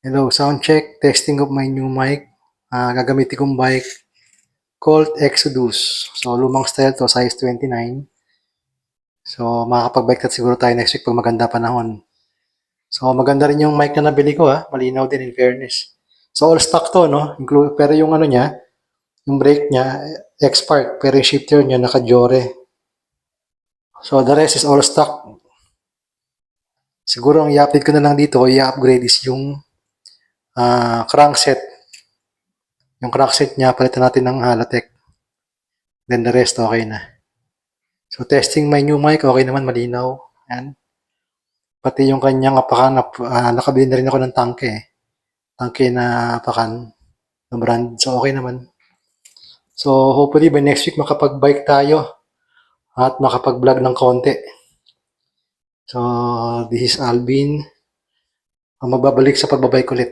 Hello, sound check, testing of my new mic. Gagamitin kong bike, Colt Exodus. So, lumang style to, size 29. So, makakapag-bike tat siguro tayo next week pag maganda panahon. So, maganda rin yung mic na nabili ko ha. Malinaw din in fairness. So, all stock to, no? Pero yung ano niya, yung brake niya, X-Park. Pero yung shifter niya, naka-Jore. So, the rest is all stock. Siguro ang i-update ko na lang dito, i-upgrade is yung crankset. Yung crankset niya, palitan natin ng Halotech. Then the rest, okay na. So, testing my new mic, okay naman, malinaw. Yan. Pati yung kanyang apakan, nakabili na rin ako ng tangke. Tangke na apakan na brand. So, okay naman. So, hopefully by next week makapag-bike tayo at makapag-vlog ng konti. So, this is Alvin. Magbabalik sa pagbabike ulit.